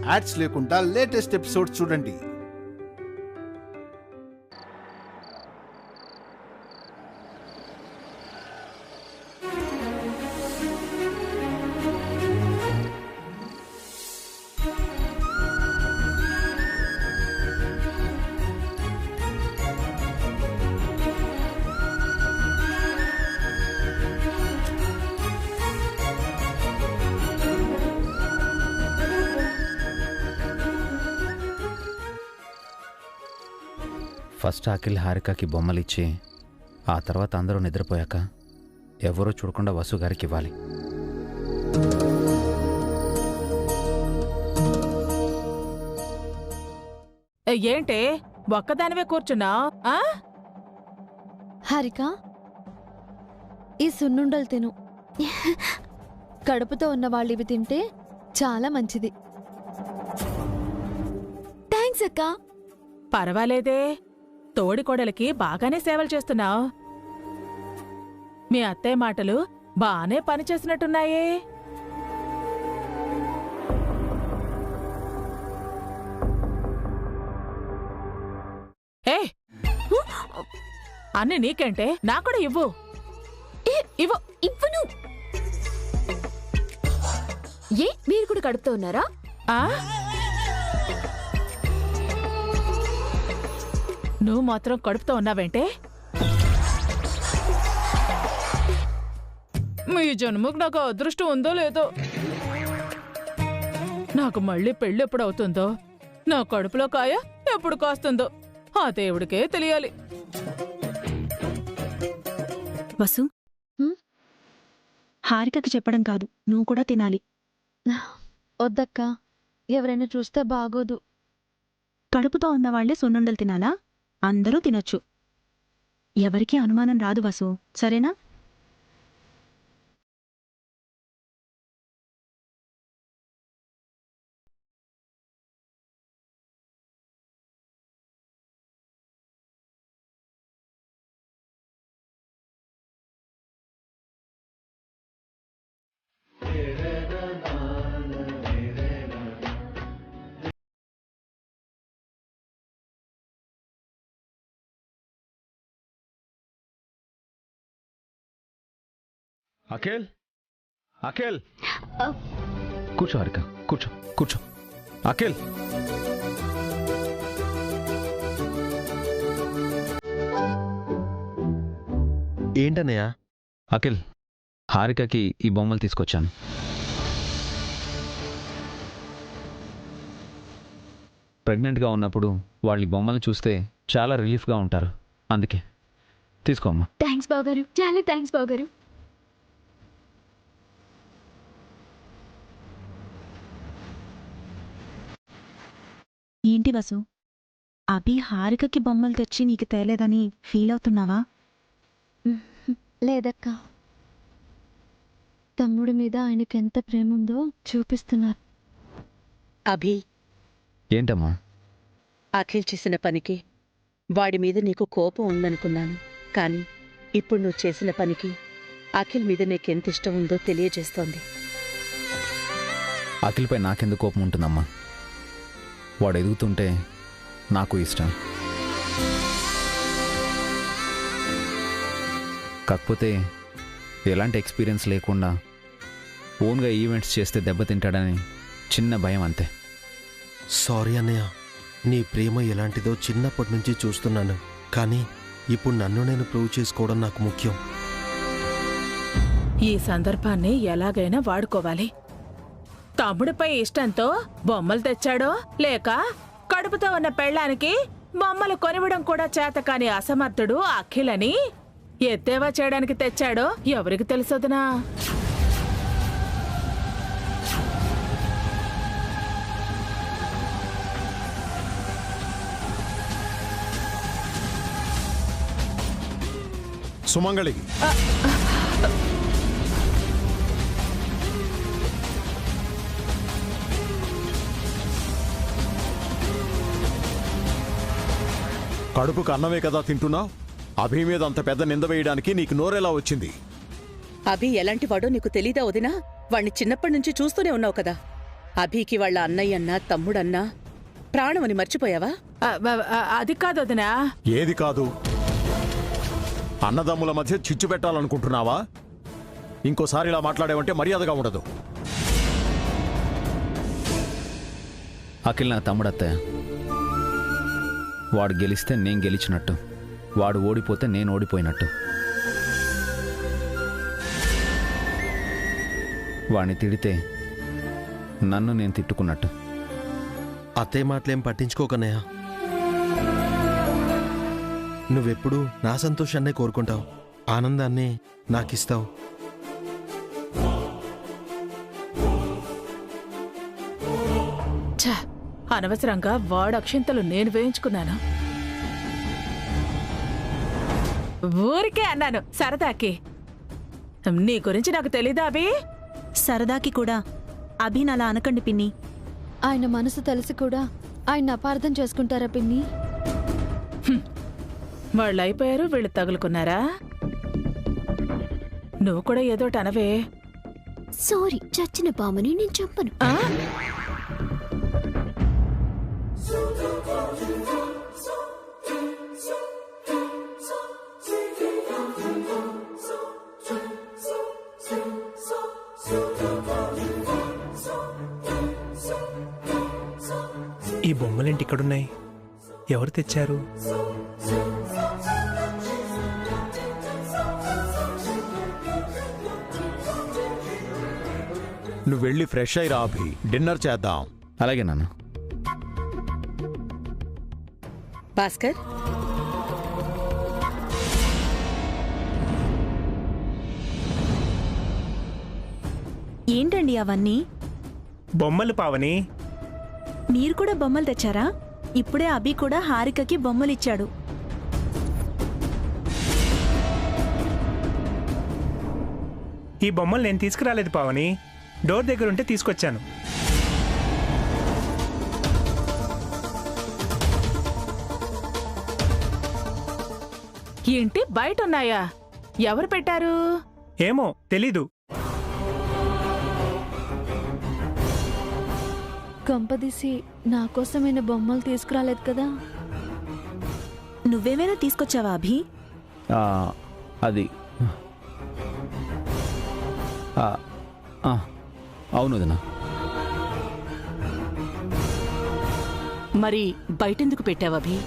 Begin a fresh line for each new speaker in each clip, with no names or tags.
Ads లేకుండా latest episode చూడండి.
First Akhil హారికకి బొమ్మలిచ్చి ఆ తర్వాత అందరూ నిద్రపోయాక ఎవరూ చూడకుండా వసు గారికి ఇవ్వాలి.
ఏంటే ఒక్కదానివే కూర్చున్నా?
హారిక, ఈ సున్నుండలు తిను. కడుపుతో ఉన్న వాళ్ళు ఇవి తింటే చాలా మంచిది. థ్యాంక్స్ అక్క.
పర్వాలేదే, తోడికోడలికి బాగానే సేవలు చేస్తున్నావు. మీ అత్తయ్య మాటలు బానే పనిచేసినట్టున్నాయే. ఏ అన్నీ నీకేంటే, నాకు కూడా ఇవ్వు.
ఇవ్వను. ఏ, మీరు కూడా కడుపుతో ఉన్నారా?
నువ్వు మాత్రం కడుపుతో ఉన్నావేంటే? మీ జన్మకు నాకు అదృష్టం ఉందో లేదో. నాకు మళ్ళీ పెళ్ళి ఎప్పుడు అవుతుందో, నా కడుపులో కాయ ఎప్పుడు కాస్తుందో ఆ దేవుడికే తెలియాలి.
వసు, హారికకి చెప్పడం కాదు, నువ్వు కూడా తినాలి.
వద్దక్క, ఎవరైనా చూస్తే బాగోదు.
కడుపుతో ఉన్నవాళ్లే సున్నుండలు తినాలా? అందరూ తినొచ్చు. ఎవరికీ అనుమానం రాదు వసు, సరేనా?
అఖిల్, అఖిల్, కూర్చో హారిక, కూర్చో కూర్చో. అఖిల్,
ఏంటన్నయ్య?
అఖిల్, హారికకి ఈ బొమ్మలు తీసుకొచ్చాను. ప్రెగ్నెంట్గా ఉన్నప్పుడు వాళ్ళ బొమ్మలు చూస్తే చాలా రిలీఫ్గా ఉంటారు. అందుకే తీసుకోమ్మా.
థ్యాంక్స్ బావగారు, చాలా థ్యాంక్స్ బావగారు.
ఏంటి వసు, అభి హారికకి బొమ్మలు తెచ్చి నీకు తేలేదని ఫీల్ అవుతున్నావా?
లేదక్క, తమ్ముడి మీద ఆయనకెంత ప్రేమ ఉందో చూపిస్తున్నారు.
అభి,
ఏంటమ్మా?
అఖిల్ చేసిన పనికి వాడి మీద నీకు కోపం ఉందనుకున్నాను. కానీ ఇప్పుడు నువ్వు చేసిన పనికి అఖిల్ మీద నీకెంత ఇష్టం ఉందో తెలియజేస్తోంది.
అఖిల్పై నాకెందుకు కోపం ఉంటుందమ్మా? వాడు ఎదుగుతుంటే నాకు ఇష్టం. కాకపోతే ఎలాంటి ఎక్స్పీరియన్స్ లేకుండా ఓన్గా ఈవెంట్స్ చేస్తే దెబ్బతింటాడని చిన్న భయం, అంతే.
సారీ అన్నయ్య, నీ ప్రేమ ఎలాంటిదో చిన్నప్పటి నుంచి చూస్తున్నాను. కానీ ఇప్పుడు నన్ను నేను ప్రూవ్ చేసుకోవడం నాకు ముఖ్యం.
ఈ సందర్భాన్ని ఎలాగైనా వాడుకోవాలి. తమ్ముడిపై ఇష్టంతో బొమ్మలు తెచ్చాడో, లేక కడుపుతో ఉన్న పెళ్ళానికి బొమ్మలు కొనివ్వడం కూడా చేతకాని అసమర్థుడు అఖిల్ అని ఎద్దేవా చేయడానికి తెచ్చాడో ఎవరికి తెలుసొదినా?
సుమంగళికి కడుపుకు అన్నమే కదా తింటున్నావు. అభి మీద అంత పెద్ద నింద వేయడానికి నీకు నోరెలా వచ్చింది?
అభి ఎలాంటి వాడో నీకు తెలీదా వదినా? వాణ్ణి చిన్నప్పటి నుంచి చూస్తూనే ఉన్నావు కదా. అభికి వాళ్ళ అన్నయ్యన్నా తమ్ముడన్నా ప్రాణమని మర్చిపోయావా?
అది కాదు వదినా.
ఏది కాదు? అన్నదమ్ముల మధ్య చిచ్చు పెట్టాలనుకుంటున్నావా? ఇంకోసారి ఇలా మాట్లాడేవంటే మర్యాదగా ఉండదు.
అఖిల్ నా తమ్ముడు అత్తయ్య. వాడు గెలిస్తే నేను గెలిచినట్టు, వాడు ఓడిపోతే నేను ఓడిపోయినట్టు. వాడిని తిడితే నన్ను నేను తిట్టుకున్నట్టు.
అత్తయ్య మాటలేం పట్టించుకోకన్నయ్య. నువ్వెప్పుడు నా సంతోషాన్నే కోరుకుంటావు, ఆనందాన్నే నాకిస్తావు.
ఛ, అనవసరంగా వాడు అక్షింతలు నేను వేయించుకున్నాను. ఊరికే అన్నాను సరదాకి. నీ గురించి నాకు తెలీదా అభి?
సరదాకి కూడా అభిని అలా అనకండి పిన్ని.
ఆయన మనసు తెలిసి కూడా ఆయన అపార్థం చేసుకుంటారా పిన్ని?
వాళ్ళు అయిపోయారు, వీళ్ళు తగులుకున్నారా? నువ్వు కూడా ఏదోటి అనవే.
సారీ, చచ్చిన పాముని నేను చంపను.
ఆ?
ఈ బొమ్మలేంటి ఇక్కడున్నాయి? ఎవరు తెచ్చారు?
నువ్వు వెళ్ళి ఫ్రెష్ అయ్యిరా అభి, డిన్నర్ చేద్దాం.
అలాగే నాన్న.
భాస్కర్,
ఏంటండి అవన్నీ?
బొమ్మలు పావని.
మీరు కూడా బొమ్మలు తెచ్చారా? ఇప్పుడే అభి కూడా హారికకి బొమ్మలిచ్చాడు.
ఈ బొమ్మలు నేను తీసుకురాలేదు పావని, డోర్ దగ్గర ఉంటే తీసుకొచ్చాను.
ఏంటి బయట ఉన్నాయా? ఎవరు పెట్టారు?
ఏమో తెలీదు.
కంపదీసి నా కోసమైన బొమ్మలు తీసుకురాలేదు కదా?
నువ్వేమైనా తీసుకొచ్చావా అభి?
అది అవును వదినా.
మరి బయటెందుకు పెట్టావభి?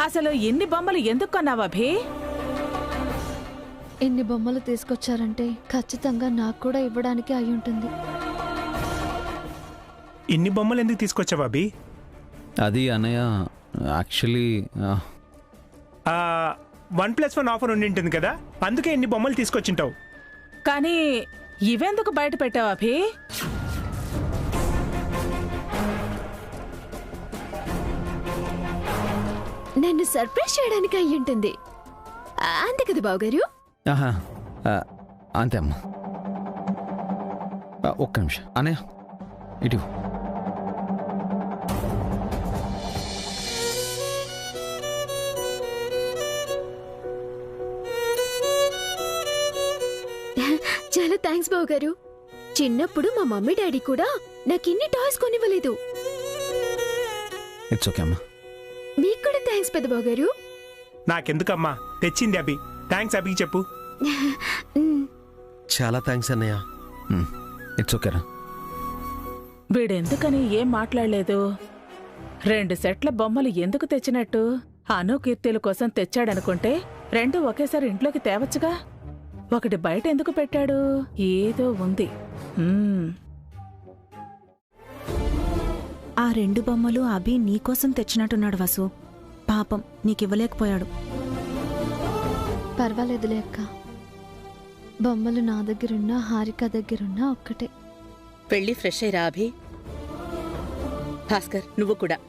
అసలు ఎన్ని బొమ్మలు ఎందుకు కొన్నావు అభి?
ఎన్ని బొమ్మలు తీసుకొచ్చారంటే ఖచ్చితంగా నాకు కూడా ఇవ్వడానికి అయి ఉంటుంది.
ఇన్ని బొమ్మలు ఎందుకు తీసుకొచ్చావా అభి?
అది అన్నయ్య, యాక్చువల్లీ
1+1 ఆఫర్ ఉండింటుంది కదా, అందుకే ఇన్ని బొమ్మలు తీసుకొచ్చింటావు.
కానీ ఇవెందుకు బయట పెట్టావు అభి?
నన్ను సర్ప్రైజ్ చేయడానికి అయి ఉంటుంది, అంతే కదా బావగారు?
అంతే అమ్మా. ఒక్క నిమిషం అన్నయ్య, ఇటు.
చాలా థ్యాంక్స్ బావగారు. చిన్నప్పుడు మా మమ్మీ డాడీ కూడా నాకు ఇన్ని టాయ్స్ కొనివ్వలేదు.
ఇట్స్ ఓకే అమ్మా.
మీకు కూడా థ్యాంక్స్ పెద్ద బావగారు.
నాకెందుకమ్మా, తెచ్చింది అభి. థ్యాంక్స్ అభికి చెప్పు.
చాలా థ్యాంక్స్ అన్నయ్య.
ఇట్స్ ఓకేరా.
వీడెందుకని ఏం మాట్లాడలేదు? 2 సెట్ల బొమ్మలు ఎందుకు తెచ్చినట్టు? అను కీర్తిల కోసం తెచ్చాడనుకుంటే 2 ఒకేసారి ఇంట్లోకి తేవచ్చుగా. ఒకటి బయట ఎందుకు పెట్టాడు? ఏదో ఉంది.
ఆ 2 బొమ్మలు అభి నీకోసం తెచ్చినట్టున్నాడు వసు. పాపం నీకివ్వలేకపోయాడు.
పర్వాలేదులే అక్క, బొమ్మలు నా దగ్గరున్నా హారిక దగ్గరున్నా ఒక్కటే.
వెళ్ళి ఫ్రెష్ అయ్యిరా అభి. భాస్కర్, నువ్వు కూడా.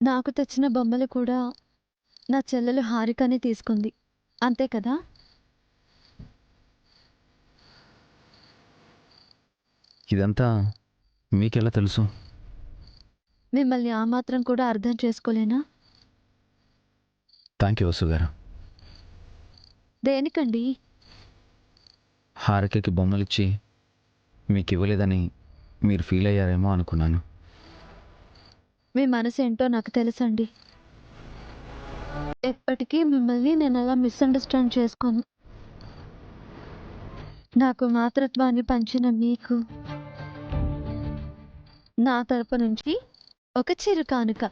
నాకు తెచ్చిన బొమ్మలు కూడా నా చెల్లెలు హారికని తీసుకుంది, అంతే కదా?
ఇదంతా మీకెలా తెలుసు?
మిమ్మల్ని ఆ మాత్రం కూడా అర్థం చేసుకోలేనా?
థ్యాంక్ యూ వసు గారు.
దేనికండి?
హారికకి బొమ్మలిచ్చి మీకు ఇవ్వలేదని మీరు ఫీల్ అయ్యారేమో అనుకున్నాను.
మీ మనసు ఏంటో నాకు తెలుసండి. ఎప్పటికీ మిమ్మల్ని నేను అలా మిస్అండర్స్టాండ్ చేసుకోను. నాకు మాతృత్వాన్ని పంచిన మీకు నా తరపు నుంచి ఒక చిరు కానుక.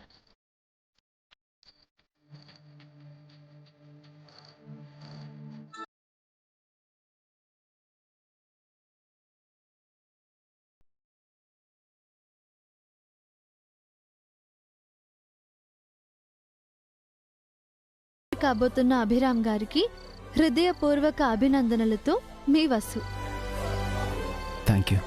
కాబోతున్న అభిరామ్ గారికి హృదయపూర్వక అభినందనలతో మీ వసు.
Thank you.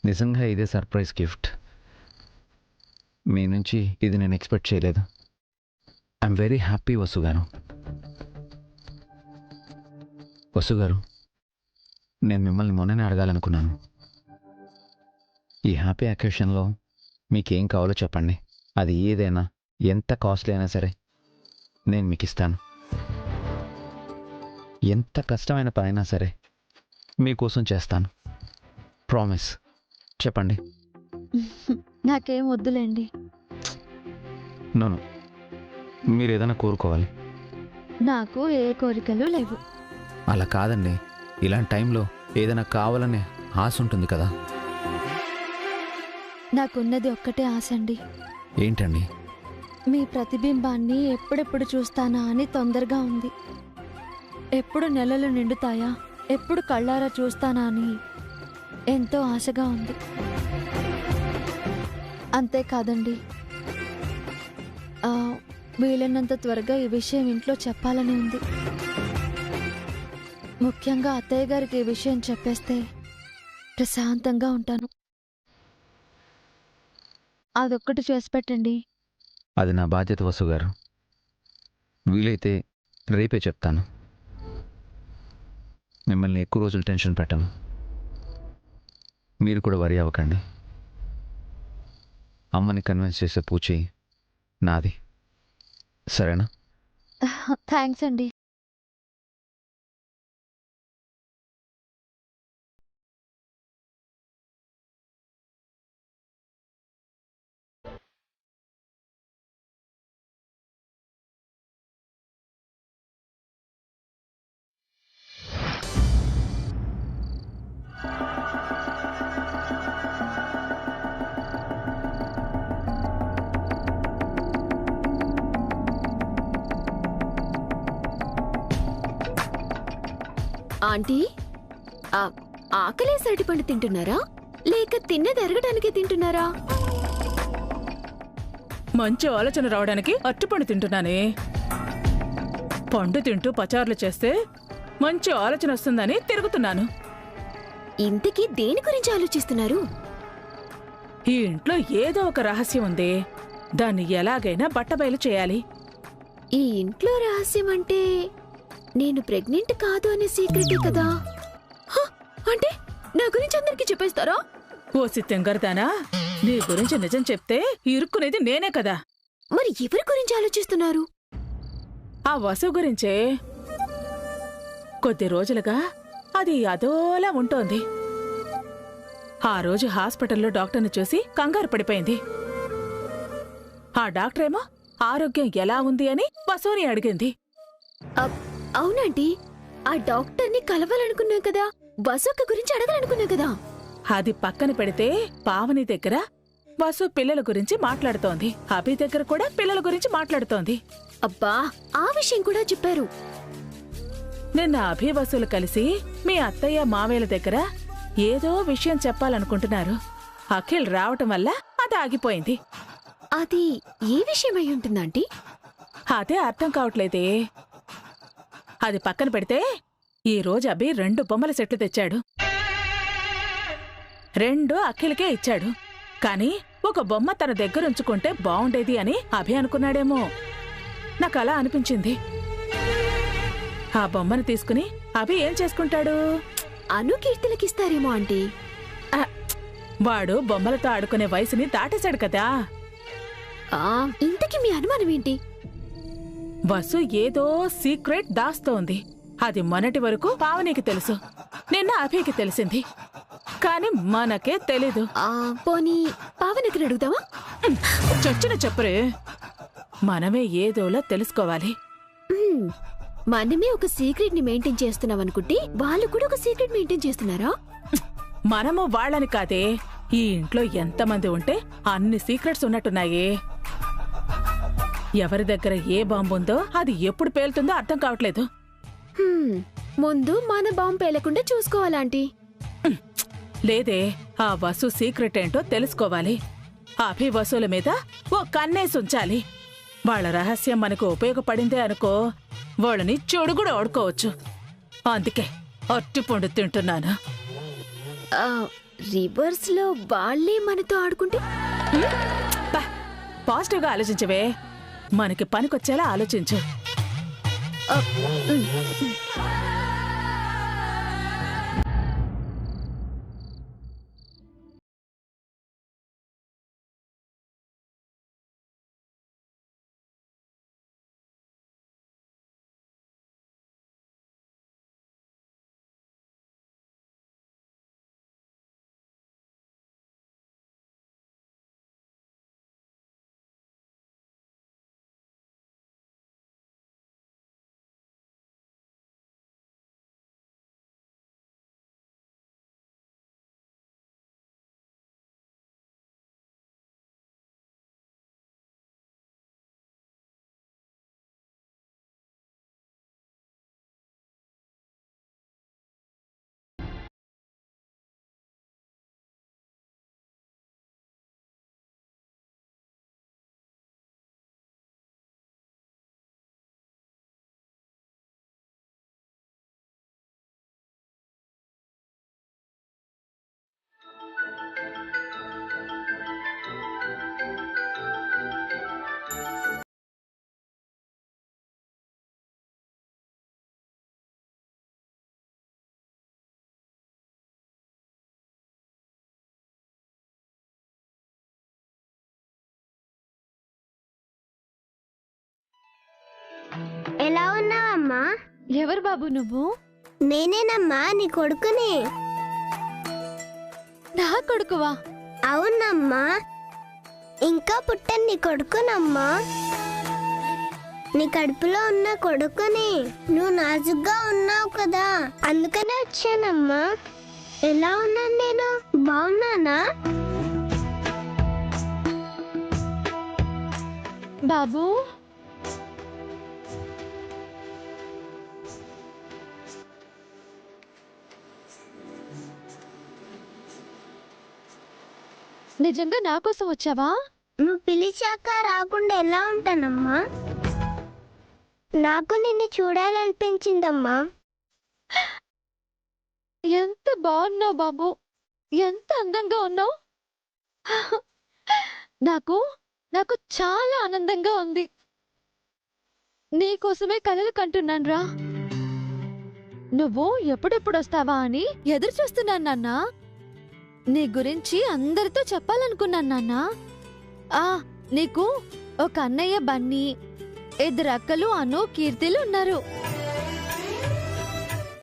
నిజంగా ఇదే సర్ప్రైజ్ గిఫ్ట్. మీ నుంచి ఇది నేను ఎక్స్పెక్ట్ చేయలేదు. ఐఎమ్ వెరీ హ్యాపీ వసు గారు. వసు గారు, నేను మిమ్మల్ని మొన్ననే అడగాలనుకున్నాను. ఈ హ్యాపీ అకేషన్లో మీకేం కావాలో చెప్పండి. అది ఏదైనా, ఎంత కాస్ట్లీ అయినా సరే నేను మీకు ఇస్తాను. ఎంత కష్టమైన పనైనా సరే మీకోసం చేస్తాను. ప్రామిస్. చెప్పండి.
నాకేం వద్దులేండి.
నోను, మీరు ఏదైనా కోరుకోవాలి.
నాకు ఏ కోరికలు లేవు.
అలా కాదండి, ఇలాంటి టైంలో ఏదైనా కావాలనే ఆశ ఉంటుంది కదా.
నాకున్నది ఒక్కటే ఆశ అండి.
ఏంటండి?
మీ ప్రతిబింబాన్ని ఎప్పుడెప్పుడు చూస్తానా అని తొందరగా ఉంది. ఎప్పుడు నెలలు నిండుతాయా, ఎప్పుడు కళ్ళారా చూస్తానా అని ఎంతో ఆశగా ఉంది. అంతేకాదండి, వీలైనంత త్వరగా ఈ విషయం ఇంట్లో చెప్పాలని ఉంది. ముఖ్యంగా అత్తయ్య గారికి ఈ విషయం చెప్పేస్తే ప్రశాంతంగా ఉంటాను. అదొక్కటి చేసి పెట్టండి.
అది నా బాధ్యత వసు గారు. వీలైతే రేపే చెప్తాను. మిమ్మల్ని ఎక్కువ రోజులు టెన్షన్ పెట్టను. మీరు కూడా వరి అవ్వకండి. అమ్మని కన్విన్స్ చేసే పూచి నాది, సరేనా?
థ్యాంక్స్ అండి.
ఆంటీ, ఆకలేసి అరటిపండు తింటున్నారా లేక తిన్నది ఎరగడానికి తింటున్నారా?
మంచి ఆలోచన రావడానికి అరటిపండు తింటున్నానే. పండు తింటూ పచారులు చేస్తే మంచి ఆలోచన వస్తుందని తిరుగుతున్నాను.
ఇంతకీ దేని గురించి ఆలోచిస్తున్నారు?
ఈ ఇంట్లో ఏదో ఒక రహస్యం ఉంది. దాన్ని ఎలాగైనా బట్టబయలు చేయాలి.
ఈ ఇంట్లో రహస్యం అంటే నేను ప్రెగ్నెంట్ కాదు అనే సీక్రెటే కదా. హ, అంటే నా గురించి అందరికీ చెప్పేస్తారా?
ఓసి తెంగరదానా, నీ గురించి నిజం చెప్తే ఇరుక్కునేది నేనే కదా.
మరి ఎవరి గురించి ఆలోచిస్తున్నారు?
ఆ వసు గురించే. కొద్ది రోజులుగా అది అదోలా ఉంటోంది. ఆ రోజు హాస్పిటల్లో డాక్టర్ని చూసి కంగారు పడిపోయింది. ఆ డాక్టరేమో ఆరోగ్యం ఎలా ఉంది అని వసుని అడిగింది.
అవునండి, ఆ డాక్టర్ని కలవాలనుకున్నాం కదా, వసుక గురించి అడగాలనుకున్నాం కదా.
అది పక్కన పెడితే పావని దగ్గర వసు పిల్లల గురించి మాట్లాడుతోంది. అభి దగ్గర కూడా పిల్లల గురించి మాట్లాడుతోంది.
అబ్బా, ఆ విషయం కూడా చెప్పారు.
నిన్న అభి వసులు కలిసి మీ అత్తయ్య మామయ్యల దగ్గర ఏదో విషయం చెప్పాలనుకుంటున్నారు. అఖిల్ రావటం వల్ల అది ఆగిపోయింది.
అది ఏ విషయం అయి ఉంటుందంటీ?
అదే అర్థం కావట్లేదే. అది పక్కన పెడితే ఈ రోజు అభి 2 బొమ్మల సెట్లు తెచ్చాడు. 2 అఖిల్కే ఇచ్చాడు. కాని ఒక బొమ్మ తన దగ్గరుంచుకుంటే బావుండేది అని అభి అనుకున్నాడేమో. నాకలా అనిపించింది. ఆ బొమ్మను తీసుకుని అభి ఏం చేసుకుంటాడు?
అనుకీర్తులకిస్తారేమో ఆంటీ.
వాడు బొమ్మలతో ఆడుకునే వయసుని దాటేశాడు కదా.
ఇంతకీ మీ అనుమానం ఏంటి?
వసు ఏదో సీక్రెట్ దాస్తోంది. అది మొన్నటి వరకు పావనికి తెలుసు, నిన్న అభికి తెలిసింది. కాని మనకే తెలీదు.
పోనీ పావనకి అడుగుదామా?
చొచ్చిన చెప్పరే. మనమే ఏదోలా తెలుసుకోవాలి.
మనమే ఒక సీక్రెట్ ని మెయింటైన్ చేస్తున్నాం అనుకుంటే వాళ్ళు కూడా ఒక సీక్రెట్ మెయింటైన్ చేస్తున్నారా?
మనము వాళ్ళని కాదే, ఈ ఇంట్లో ఎంతమంది ఉంటే అన్ని సీక్రెట్స్ ఉన్నట్టున్నాయే. ఎవరి దగ్గర ఏ బాంబు ఉందో అది ఎప్పుడు పేలుతుందో అర్థం కావట్లేదు.
ముందు మన బాంబు పేలకుండా చూసుకోవాలంటీ.
లేదే, ఆ వసు సీక్రెట్ ఏంటో తెలుసుకోవాలి. అభి వసుల మీద ఓ కన్నేసుంచాలి. వాళ్ళ రహస్యం మనకు ఉపయోగపడిందే అనుకో, వాళ్ళని చెడుగుడు ఆడుకోవచ్చు. అందుకే అట్టిపండు తింటున్నాను.
రివర్స్ లో వాళ్ళే మనతో ఆడుకుంటే?
పాజిటివ్గా ఆలోచించవే. మనకి పనికొచ్చేలా ఆలోచించు.
ఎలా ఉన్నావమ్మా?
ఎవరు బాబు నువ్వు?
నేనేనమ్మా, నీ కొడుకుని.
నా కొడుకువా?
అవునమ్మా, ఇంకా పుట్టని నీ కొడుకునమ్మా. నీ కడుపులో ఉన్న కొడుకుని. నువ్వు నాజుగ్గా ఉన్నావు కదా, అందుకనే వచ్చానమ్మా. ఎలా ఉన్నాను నేను? బాగున్నానా?
బాబు నిజంగా నా కోసం వచ్చావా?
నువ్వు పిలిచాక రాకుండా ఎలా ఉంటానమ్మా? నాకు నిన్ను చూడాలనిపించిందమ్మా.
ఎంత బాగున్నావు బాబు, ఎంత అందంగా ఉన్నావు. నాకు నాకు చాలా ఆనందంగా ఉంది. నీకోసమే కలలు కంటున్నాను రా. నువ్వు ఎప్పుడెప్పుడు వస్తావా అని ఎదురు చూస్తున్నాను నాన్నా. నీ గురించి అందరితో చెప్పాలనుకున్నాను నాన్నా. నీకు ఒక అన్నయ్య బన్నీ, 2 అక్కలు అను, కీర్తిలు ఉన్నారు.